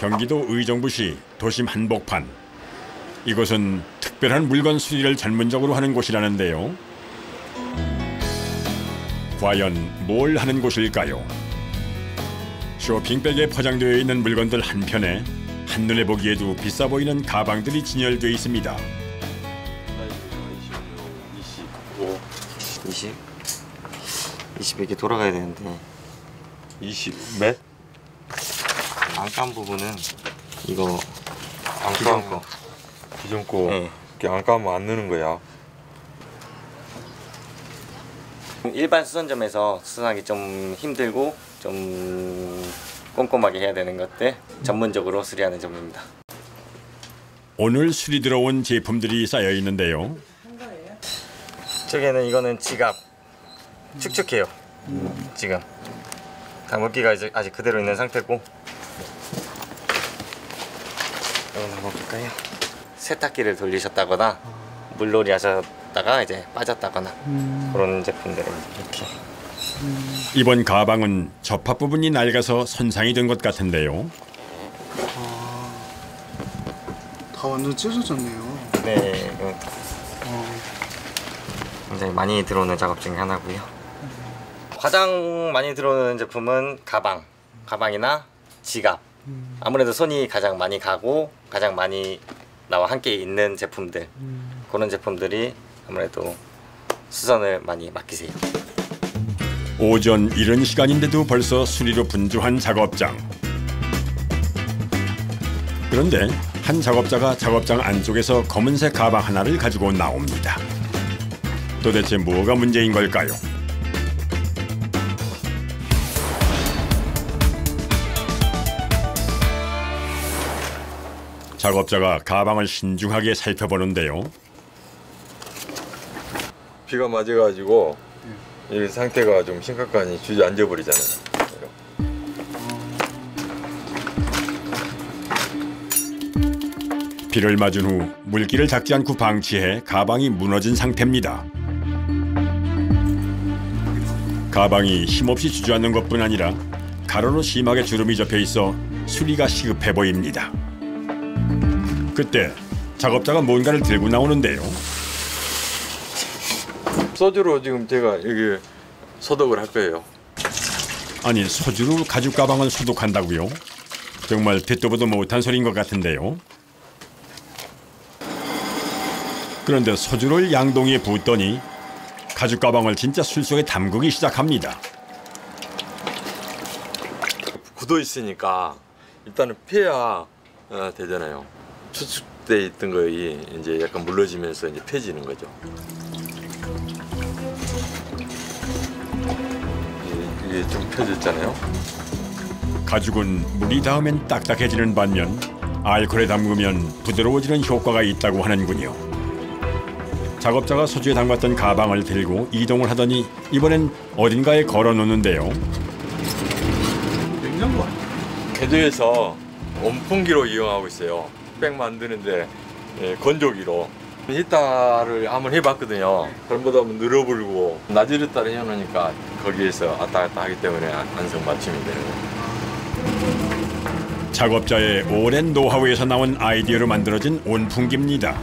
경기도 의정부시 도심 한복판. 이곳은 특별한 물건 수리를 전문적으로 하는 곳이라는데요. 과연 뭘 하는 곳일까요? 쇼핑백에 포장되어 있는 물건들 한편에 한눈에 보기에도 비싸 보이는 가방들이 진열되어 있습니다. 20 이렇게 돌아가야 되는데 20 몇? 안감 부분은 이거 기존 거 네. 이렇게 안 까면 안 넣는 거야. 일반 수선점에서 수선하기 좀 힘들고 좀 꼼꼼하게 해야 되는 것들 전문적으로 수리하는 점입니다. 오늘 수리 들어온 제품들이 쌓여 있는데요. 이거는 지갑 축축해요. 지금 물기가 아직 그대로 있는 상태고. 이거 한번 볼까요? 세탁기를 돌리셨다거나 물놀이 하셨다가 이제 빠졌다거나 그런 제품들은 이렇게. 이번 가방은 접합 부분이 낡아서 손상이 된 것 같은데요. 다 완전 찢어졌네요. 네, 굉장히 많이 들어오는 작업 중에 하나고요. 가장 많이 들어오는 제품은 가방이나 지갑. 아무래도 손이 가장 많이 가고 가장 많이 나와 함께 있는 제품들. 그런 제품들이 아무래도 수선을 많이 맡기세요. 오전 이른 시간인데도 벌써 수리로 분주한 작업장. 그런데 한 작업자가 작업장 안쪽에서 검은색 가방 하나를 가지고 나옵니다. 도대체 뭐가 문제인 걸까요? 작업자가 가방을 신중하게 살펴보는데요. 비가 맞아가지고 이 상태가 좀 심각하니 주저앉아 버리잖아요. 비를 맞은 후 물기를 닦지 않고 방치해 가방이 무너진 상태입니다. 가방이 힘없이 주저앉는 것뿐 아니라 가로로 심하게 주름이 접혀 있어 수리가 시급해 보입니다. 그때 작업자가 뭔가를 들고 나오는데요. 소주로 지금 제가 여기 소독을 할 거예요. 아니, 소주로 가죽 가방을 소독한다고요? 정말 듣도 보도 못한 소리인 것 같은데요. 그런데 소주를 양동이에 붓더니 가죽 가방을 진짜 술 속에 담그기 시작합니다. 굳어 있으니까 일단은 펴야 되잖아요. 추측돼 있던 거이 이제 약간 물러지면서 이제 펴지는 거죠. 이게 좀 펴졌잖아요. 가죽은 물이 닿으면 딱딱해지는 반면 알코올에 담그면 부드러워지는 효과가 있다고 하는군요. 작업자가 소주에 담갔던 가방을 들고 이동을 하더니 이번엔 어딘가에 걸어놓는데요. 냉장고 아니에요? 개조해서 온풍기로 이용하고 있어요. 백 만드는데 건조기로. 히타를 한번 해봤거든요. 잘못하면 한번 늘어불고 낮이르따라 해놓으니까 거기에서 왔다 갔다 하기 때문에 안성 맞춤이 되는 거예요. 작업자의 오랜 노하우에서 나온 아이디어로 만들어진 온풍기입니다.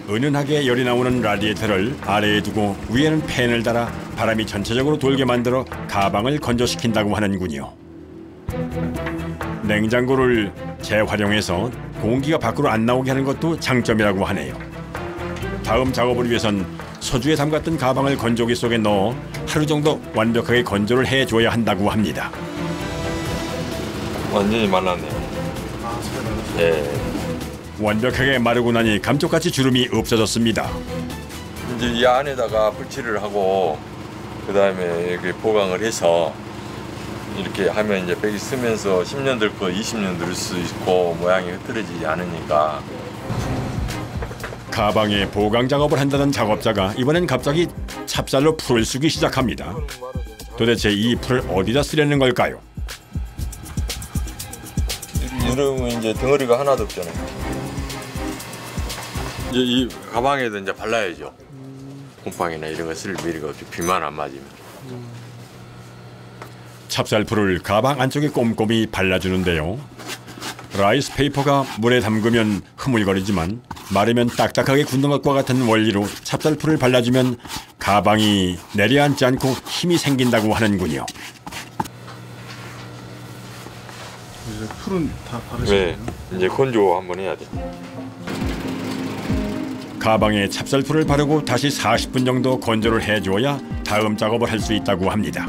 은은하게 열이 나오는 라디에이터를 아래에 두고 위에는 팬을 달아 바람이 전체적으로 돌게 만들어 가방을 건조시킨다고 하는군요. 냉장고를 재활용해서 공기가 밖으로 안 나오게 하는 것도 장점이라고 하네요. 다음 작업을 위해선 소주에 담갔던 가방을 건조기 속에 넣어 하루 정도 완벽하게 건조를 해줘야 한다고 합니다. 완전히 말랐네요. 예. 완벽하게 마르고 나니 감쪽같이 주름이 없어졌습니다. 이제 이 안에다가 풀칠을 하고 그 다음에 이렇게 보강을 해서 이렇게 하면 이제 백이 쓰면서 10년 들 거 20년 들 수 있고 모양이 흐트러지지 않으니까. 가방에 보강 작업을 한다는 작업자가 이번엔 갑자기 찹쌀로 풀을 쓰기 시작합니다. 도대체 이 풀을 어디다 쓰려는 걸까요? 이러면 이제 덩어리가 하나도 없잖아요. 이제 이 가방에도 이제 발라야죠. 곰팡이나 이런 거 쓸 일이 없죠. 비만 안 맞으면. 찹쌀풀을 가방 안쪽에 꼼꼼히 발라주는데요. 라이스 페이퍼가 물에 담그면 흐물거리지만 마르면 딱딱하게 굳는 것과 같은 원리로 찹쌀풀을 발라주면 가방이 내려앉지 않고 힘이 생긴다고 하는군요. 이제 풀은 다 바르셨나요? 네, 이제 건조 한번 해야 돼. 가방에 찹쌀풀을 바르고 다시 40분 정도 건조를 해줘야 다음 작업을 할 수 있다고 합니다.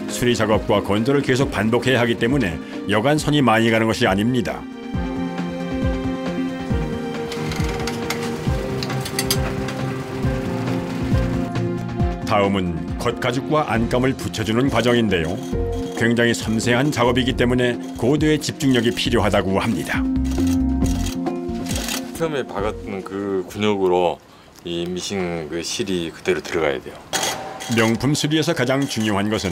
수리 작업과 건조를 계속 반복해야 하기 때문에 여간 손이 많이 가는 것이 아닙니다. 다음은 겉가죽과 안감을 붙여주는 과정인데요. 굉장히 섬세한 작업이기 때문에 고도의 집중력이 필요하다고 합니다. 처음에 박았던 그 근육으로 이 미싱 그 실이 그대로 들어가야 돼요. 명품 수리에서 가장 중요한 것은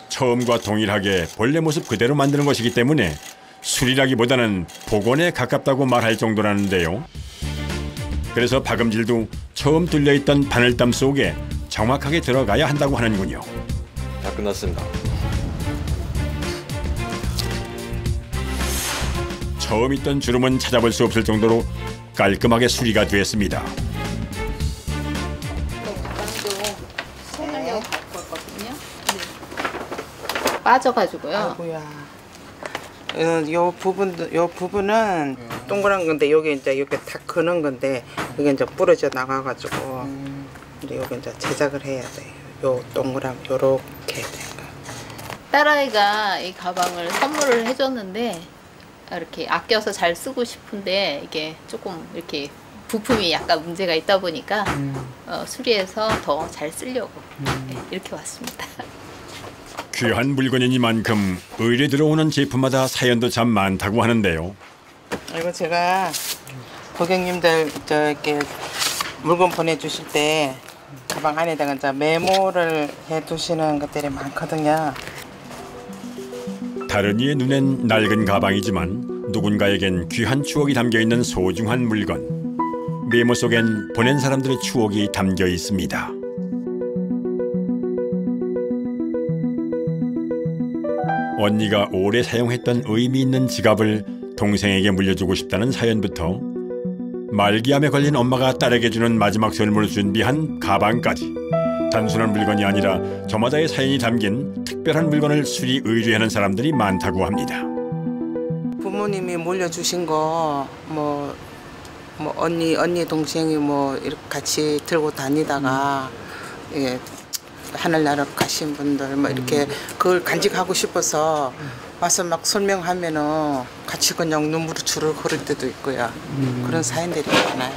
처음과 동일하게 본래 모습 그대로 만드는 것이기 때문에 수리라기보다는 복원에 가깝다고 말할 정도라는데요. 그래서 박음질도 처음 뚫려있던 바늘담 속에 정확하게 들어가야 한다고 하는군요. 다 끝났습니다. 처음 있던 주름은 찾아볼 수 없을 정도로 깔끔하게 수리가 됐습니다. 손을 갖고 왔거든요. 빠져가지고요. 아이고야. 요 부분은 동그란 건데 여기 이제 이렇게 탁 그는 건데 이게 이제 부러져 나가가지고 근데 여기 이제 제작을 해야 돼. 요 동그란 요렇게 된 거. 딸아이가 이 가방을 선물을 해줬는데 이렇게 아껴서 잘 쓰고 싶은데 이게 조금 이렇게 부품이 약간 문제가 있다 보니까 수리해서 더 잘 쓰려고 네, 이렇게 왔습니다. 귀한 물건이니만큼 의뢰 들어오는 제품마다 사연도 참 많다고 하는데요. 이거 제가 고객님들 저렇게 물건 보내주실 때 가방 안에다가 이제 메모를 해두시는 것들이 많거든요. 다른 이의 눈엔 낡은 가방이지만 누군가에겐 귀한 추억이 담겨있는 소중한 물건. 메모 속엔 보낸 사람들의 추억이 담겨 있습니다. 언니가 오래 사용했던 의미 있는 지갑을 동생에게 물려주고 싶다는 사연부터 말기암에 걸린 엄마가 딸에게 주는 마지막 선물을 준비한 가방까지 단순한 물건이 아니라 저마다의 사연이 담긴 특별한 물건을 수리 의뢰하는 사람들이 많다고 합니다. 부모님이 물려주신 거 뭐 언니 동생이 뭐 이렇게 같이 들고 다니다가 예, 하늘나라 가신 분들 뭐 이렇게 그걸 간직하고 싶어서 와서 막 설명하면은 같이 그냥 눈물을 주르륵 흐를 때도 있고요. 그런 사연들이 많아요.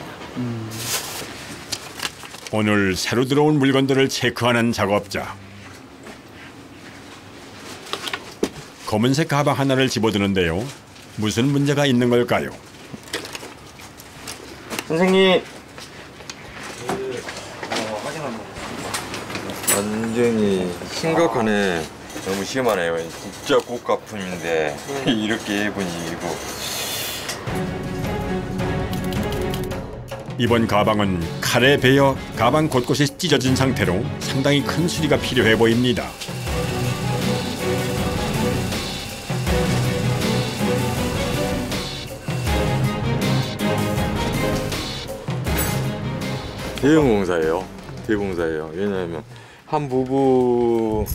오늘 새로 들어온 물건들을 체크하는 작업자. 검은색 가방 하나를 집어드는데요. 무슨 문제가 있는 걸까요? 선생님. 완전히 심각하네. 너무 심하네요. 진짜 고가품인데 이렇게 해보니 이거. 이번 가방은 칼에 베어 가방 곳곳이 찢어진 상태로 상당히 큰 수리가 필요해 보입니다. 대형공사예요. 대공사예요. 왜냐하면 한 부분은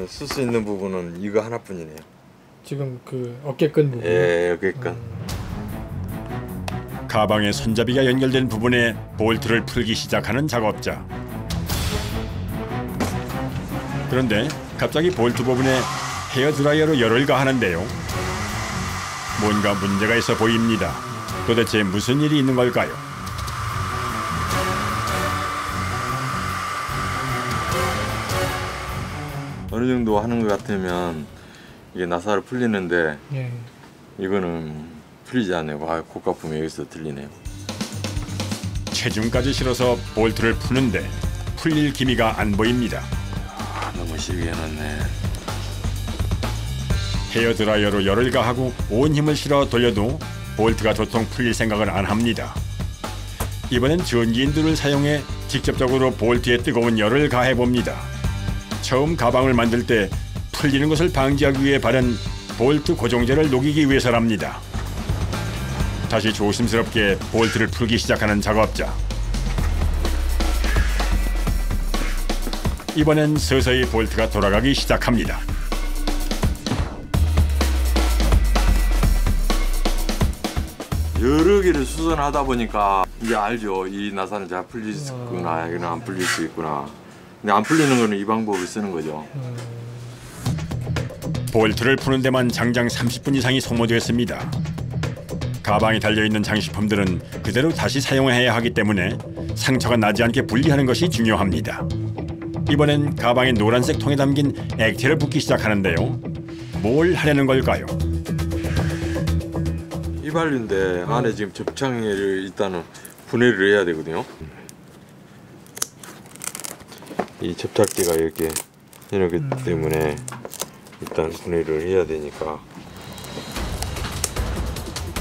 쓸 수 있는 부분은 이거 하나뿐이네요. 지금 그 어깨끈 부분. 예, 어깨끈. 가방의 손잡이가 연결된 부분에 볼트를 풀기 시작하는 작업자. 그런데 갑자기 볼트 부분에 헤어드라이어로 열을 가하는데요. 뭔가 문제가 있어 보입니다. 도대체 무슨 일이 있는 걸까요? 어느 정도 하는 것 같으면 이게 나사를 풀리는데 예. 이거는 풀리지 않네요. 아, 고가품이 여기서 들리네요. 체중까지 실어서 볼트를 푸는데 풀릴 기미가 안 보입니다. 아, 너무 시비해 놨네. 헤어드라이어로 열을 가하고 온 힘을 실어 돌려도 볼트가 도통 풀릴 생각을 안 합니다. 이번엔 전기인두를 사용해 직접적으로 볼트에 뜨거운 열을 가해 봅니다. 처음 가방을 만들 때 풀리는 것을 방지하기 위해 바른 볼트 고정제를 녹이기 위해서랍니다. 다시 조심스럽게 볼트를 풀기 시작하는 작업자. 이번엔 서서히 볼트가 돌아가기 시작합니다. 여러 개를 수선하다 보니까 이제 알죠. 이 나사는 잘 풀릴 수 있구나, 이거는 안 풀릴 수 있구나. 근데 안 풀리는 거는 이 방법을 쓰는 거죠. 볼트를 푸는 데만 장장 30분 이상이 소모됐습니다. 가방에 달려있는 장식품들은 그대로 다시 사용해야 하기 때문에 상처가 나지 않게 분리하는 것이 중요합니다. 이번엔 가방의 노란색 통에 담긴 액체를 붓기 시작하는데요. 뭘 하려는 걸까요? 휘발유인데 안에 지금 접착을 일단은 분해를 해야 되거든요. 이 접착제가 이렇게 이렇기 때문에 일단 분해를 해야 되니까.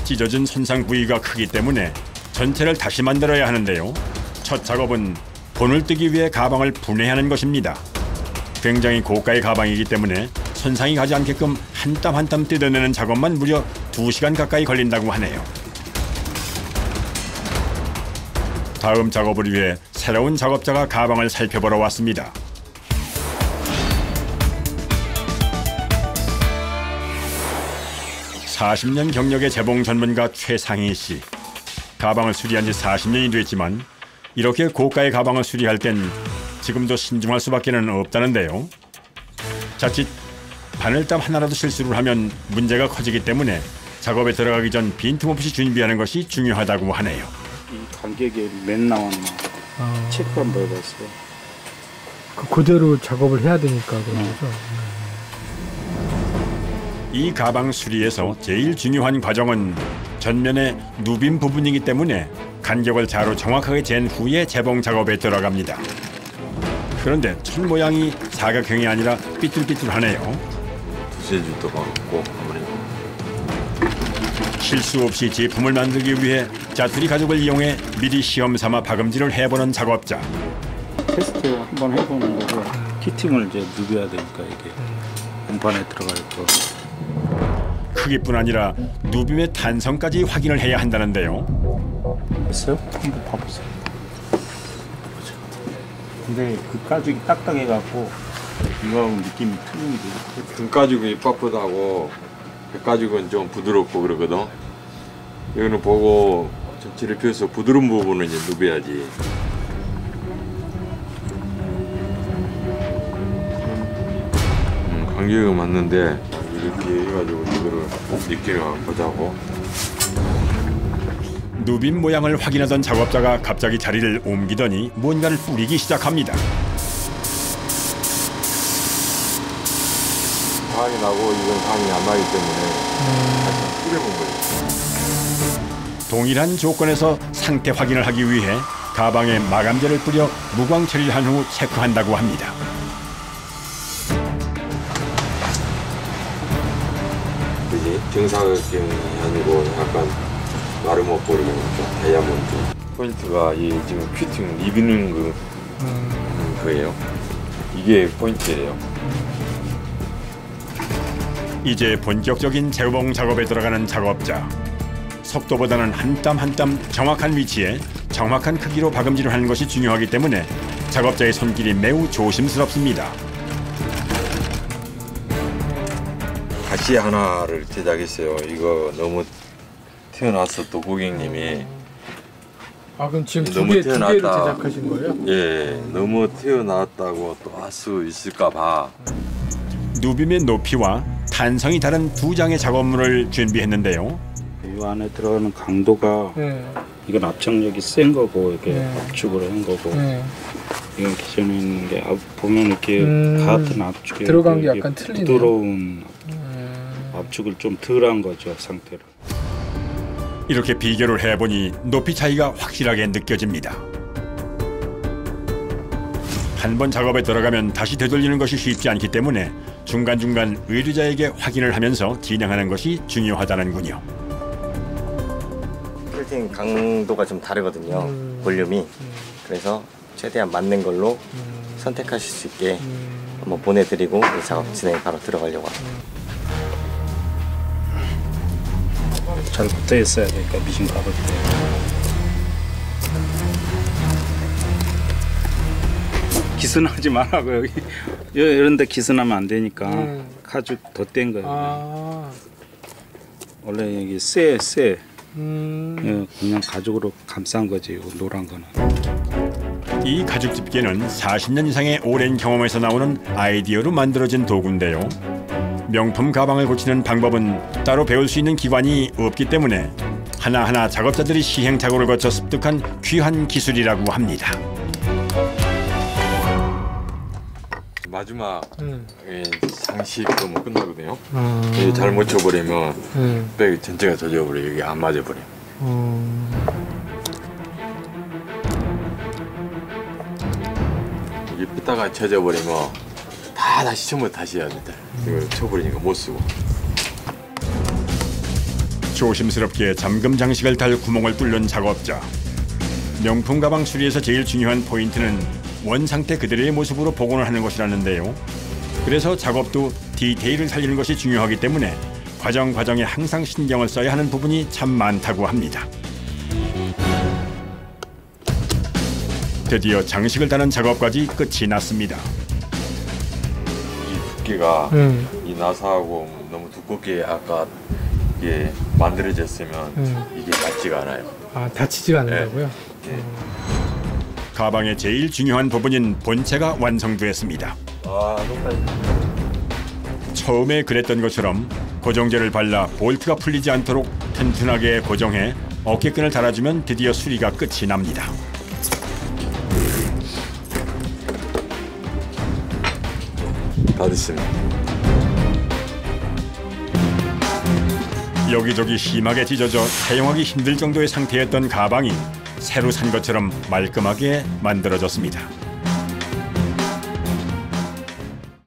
찢어진 손상 부위가 크기 때문에 전체를 다시 만들어야 하는데요. 첫 작업은 본을 뜨기 위해 가방을 분해하는 것입니다. 굉장히 고가의 가방이기 때문에 손상이 가지 않게끔 한 땀 한 땀 뜯어내는 작업만 무려 2시간 가까이 걸린다고 하네요. 다음 작업을 위해 새로운 작업자가 가방을 살펴보러 왔습니다. (40년) 경력의 재봉 전문가 최상희 씨. 가방을 수리한 지 40년이 됐지만 이렇게 고가의 가방을 수리할 땐 지금도 신중할 수밖에는 없다는데요. 자칫 바늘땀 하나라도 실수를 하면 문제가 커지기 때문에 작업에 들어가기 전 빈틈없이 준비하는 것이 중요하다고 하네요. 이 가격에 몇 나왔나 체크 한번 해봤어요. 그대로 작업을 해야 되니까 그런 거죠. 이 가방 수리에서 제일 중요한 과정은 전면의 누빔 부분이기 때문에 간격을 자로 정확하게 잰 후에 재봉 작업에 들어갑니다. 그런데 천 모양이 사각형이 아니라 삐뚤삐뚤하네요. 두세 줄도 박았고 아무래도. 실수 없이 제품을 만들기 위해 자투리 가죽을 이용해 미리 시험 삼아 박음질을 해보는 작업자. 테스트 한번 해보는 거고 키팅을 이제 누벼야 되니까 이게 공판에 들어갈 거. 크기뿐 아니라 누빔의 탄성까지 확인을 해야 한다는데요. 됐어요? 한번 봐보세요. 근데 그 가죽이 딱딱해갖고 이거하고 느낌이 틀린데. 금 가죽이 빳빳하고 백 가죽은 좀 부드럽고 그러거든. 이거는 보고 전체를 펴서 부드러운 부분은 이제 누벼야지. 간격은 맞는데 이렇게 해가지고 이거를 느낌을 보자고. 누빔 모양을 확인하던 작업자가 갑자기 자리를 옮기더니 뭔가를 뿌리기 시작합니다. 강이 나고 이건 강이 안 나기 때문에 다시 뿌려본 거예요. 동일한 조건에서 상태 확인을 하기 위해 가방에 마감제를 뿌려 무광 처리를 한 후 체크한다고 합니다. 그지? 정사각형이 아니고 약간 마르모볼이 다이아몬드. 포인트가 이 지금 큐팅 리비는 거예요. 이게 포인트예요. 이제 본격적인 재봉 작업에 들어가는 작업자. 속도보다는 한 땀 한 땀 정확한 위치에 정확한 크기로 박음질을 하는 것이 중요하기 때문에 작업자의 손길이 매우 조심스럽습니다. 가시 하나를 제작했어요. 이거 너무 태어나서 또 고객님이 그럼 지금 두 너무 개를 태어났다. 제작하신 거예요? 예, 너무 태어났다고 또 할 수 있을까 봐. 누빔의 높이와 탄성이 다른 두 장의 작업물을 준비했는데요. 이 안에 들어가는 강도가 이건 압착력이 센 거고 이렇게 압축으로 한 거고 이건 기존에 있는 게 보면 이렇게 같은 압축에 들어간 게 약간 틀리네요. 부드러운 압축을 좀 덜한 거죠 상태로. 이렇게 비교를 해보니 높이 차이가 확실하게 느껴집니다. 한 번 작업에 들어가면 다시 되돌리는 것이 쉽지 않기 때문에 중간중간 의뢰자에게 확인을 하면서 진행하는 것이 중요하다는군요. 필팅 강도가 좀 다르거든요. 볼륨이. 그래서 최대한 맞는 걸로 선택하실 수 있게 한번 보내드리고 이 작업 진행 바로 들어가려고 합니다. 잘 붙어 있어야 되니까 미신 가볼 때. 기스나지 말라고 여기 이런데 기스나면 안 되니까 가죽 덧댄 거예요. 원래 여기 쇠 그냥 가죽으로 감싼 거지 요 노란 거는. 이 가죽 집게는 40년 이상의 오랜 경험에서 나오는 아이디어로 만들어진 도구인데요. 명품 가방을 고치는 방법은 따로 배울 수 있는 기관이 없기 때문에 하나하나 작업자들이 시행착오를 거쳐 습득한 귀한 기술이라고 합니다. 마지막 장식도 뭐 끝나거든요. 잘못 쳐버리면 백 전체가 젖어버려. 여기 안 맞아버려. 이게 삐딱하게 쳐져버리면 다시 처음부터 다시 해야 된다. 이거 쳐버리니까 못 쓰고. 조심스럽게 잠금 장식을 달 구멍을 뚫는 작업자. 명품 가방 수리에서 제일 중요한 포인트는 원 상태 그대로의 모습으로 복원을 하는 것이라는데요. 그래서 작업도 디테일을 살리는 것이 중요하기 때문에 과정에 항상 신경을 써야 하는 부분이 참 많다고 합니다. 드디어 장식을 다는 작업까지 끝이 났습니다. 이 두께가 이 나사하고 너무 두껍게 아까 이게 만들어졌으면 이게 닿지가 않아요. 아, 다치지가 않는다고요? 네. 가방의 제일 중요한 부분인 본체가 완성됐습니다. 처음에 그랬던 것처럼 고정제를 발라 볼트가 풀리지 않도록 튼튼하게 고정해 어깨끈을 달아주면 드디어 수리가 끝이 납니다. 다 됐습니다. 여기저기 심하게 찢어져 사용하기 힘들 정도의 상태였던 가방이 새로 산 것처럼 말끔하게 만들어졌습니다.